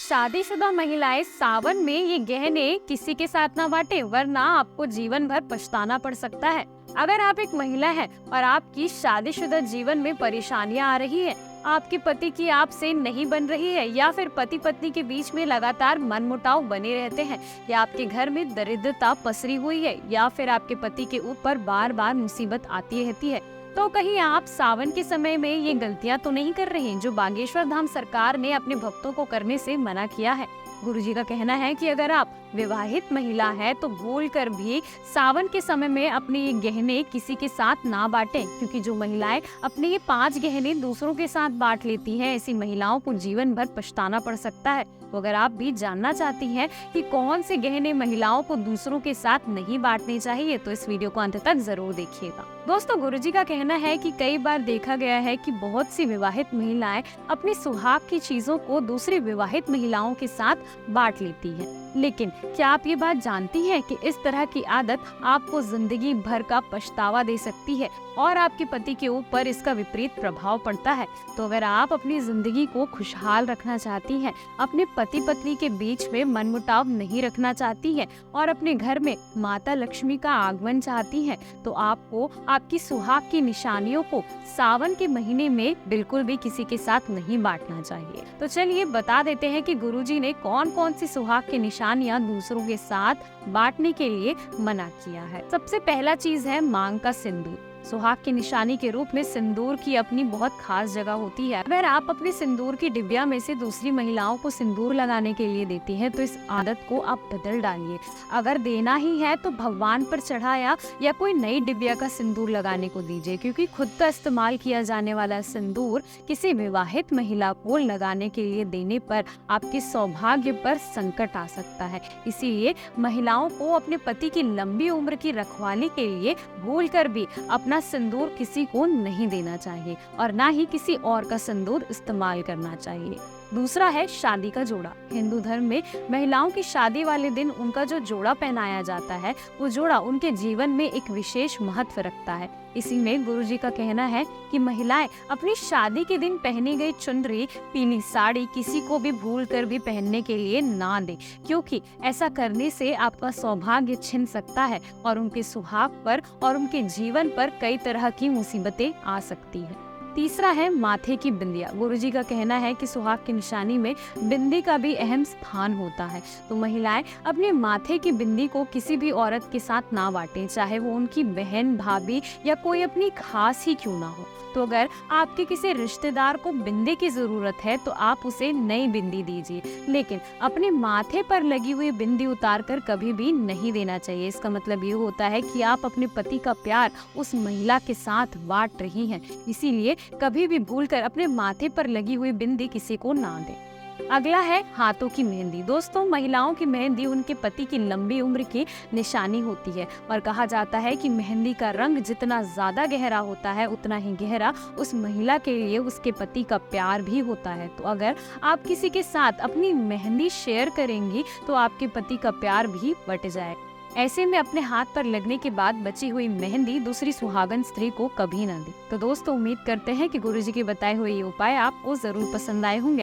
शादीशुदा महिलाएं सावन में ये गहने किसी के साथ ना बांटे, वरना आपको जीवन भर पछताना पड़ सकता है। अगर आप एक महिला हैं और आपकी शादीशुदा जीवन में परेशानियां आ रही है, आपके पति की आपसे नहीं बन रही है, या फिर पति पत्नी के बीच में लगातार मनमुटाव बने रहते हैं, या आपके घर में दरिद्रता पसरी हुई है, या फिर आपके पति के ऊपर बार बार मुसीबत आती रहती है, तो कहीं आप सावन के समय में ये गलतियां तो नहीं कर रहे हैं जो बागेश्वर धाम सरकार ने अपने भक्तों को करने से मना किया है। गुरुजी का कहना है कि अगर आप विवाहित महिला है तो भूल कर भी सावन के समय में अपने ये गहने किसी के साथ ना बांटें, क्योंकि जो महिलाएं अपने ये 5 गहने दूसरों के साथ बांट लेती हैं, ऐसी महिलाओं को जीवन भर पछताना पड़ सकता है। तो अगर आप भी जानना चाहती हैं कि कौन से गहने महिलाओं को दूसरों के साथ नहीं बांटने चाहिए, तो इस वीडियो को अंत तक जरूर देखिएगा। दोस्तों, गुरुजी का कहना है कि कई बार देखा गया है कि बहुत सी विवाहित महिलाएं अपने सुहाग की चीजों को दूसरी विवाहित महिलाओं के साथ बांट लेती हैं। लेकिन क्या आप ये बात जानती हैं कि इस तरह की आदत आपको जिंदगी भर का पछतावा दे सकती है और आपके पति के ऊपर इसका विपरीत प्रभाव पड़ता है। तो अगर आप अपनी जिंदगी को खुशहाल रखना चाहती हैं, अपने पति पत्नी के बीच में मनमुटाव नहीं रखना चाहती हैं और अपने घर में माता लक्ष्मी का आगमन चाहती हैं, तो आपको आपकी सुहाग की निशानियों को सावन के महीने में बिल्कुल भी किसी के साथ नहीं बांटना चाहिए। तो चलिए बता देते हैं कि गुरुजी ने कौन कौन सी सुहाग की निशानियां दूसरों के साथ बांटने के लिए मना किया है। सबसे पहला चीज है मांग का सिंदूर। सुहाग की निशानी के रूप में सिंदूर की अपनी बहुत खास जगह होती है। अगर आप अपने सिंदूर की डिबिया में से दूसरी महिलाओं को सिंदूर लगाने के लिए देती हैं, तो इस आदत को आप बदल डालिए। अगर देना ही है तो भगवान पर चढ़ाया या कोई नई डिबिया का सिंदूर लगाने को दीजिए, क्योंकि खुद का इस्तेमाल किया जाने वाला सिंदूर किसी विवाहित महिला को लगाने के लिए देने पर आपके सौभाग्य पर संकट आ सकता है। इसीलिए महिलाओं को अपने पति की लंबी उम्र की रखवाली के लिए भूल कर भी अपना सिंदूर किसी को नहीं देना चाहिए और ना ही किसी और का सिंदूर इस्तेमाल करना चाहिए। दूसरा है शादी का जोड़ा। हिंदू धर्म में महिलाओं की शादी वाले दिन उनका जो जोड़ा पहनाया जाता है, वो जोड़ा उनके जीवन में एक विशेष महत्व रखता है। इसी में गुरुजी का कहना है कि महिलाएं अपनी शादी के दिन पहनी गई चुनरी, पीली साड़ी किसी को भी भूल कर भी पहनने के लिए ना दें, क्योंकि ऐसा करने से आपका सौभाग्य छिन सकता है और उनके सुहाग पर और उनके जीवन पर कई तरह की मुसीबतें आ सकती है। तीसरा है माथे की बिंदिया। गुरुजी का कहना है कि सुहाग की निशानी में बिंदी का भी अहम स्थान होता है। तो महिलाएं अपने माथे की बिंदी को किसी भी औरत के साथ ना बांटें, चाहे वो उनकी बहन, भाभी या कोई अपनी खास ही क्यों ना हो। तो अगर आपके किसी रिश्तेदार को बिंदी की जरूरत है तो आप उसे नई बिंदी दीजिए, लेकिन अपने माथे पर लगी हुई बिंदी उतार कर कभी भी नहीं देना चाहिए। इसका मतलब ये होता है कि आप अपने पति का प्यार उस महिला के साथ बांट रही हैं। इसीलिए कभी भी भूलकर अपने माथे पर लगी हुई बिंदी किसी को ना दें। अगला है हाथों की मेहंदी। दोस्तों, महिलाओं की मेहंदी उनके पति की लंबी उम्र की निशानी होती है और कहा जाता है कि मेहंदी का रंग जितना ज्यादा गहरा होता है, उतना ही गहरा उस महिला के लिए उसके पति का प्यार भी होता है। तो अगर आप किसी के साथ अपनी मेहंदी शेयर करेंगी तो आपके पति का प्यार भी बट जाए। ऐसे में अपने हाथ पर लगने के बाद बची हुई मेहंदी दूसरी सुहागन स्त्री को कभी ना दे। तो दोस्तों, उम्मीद करते हैं कि गुरुजी के बताए हुए ये उपाय आपको जरूर पसंद आए होंगे।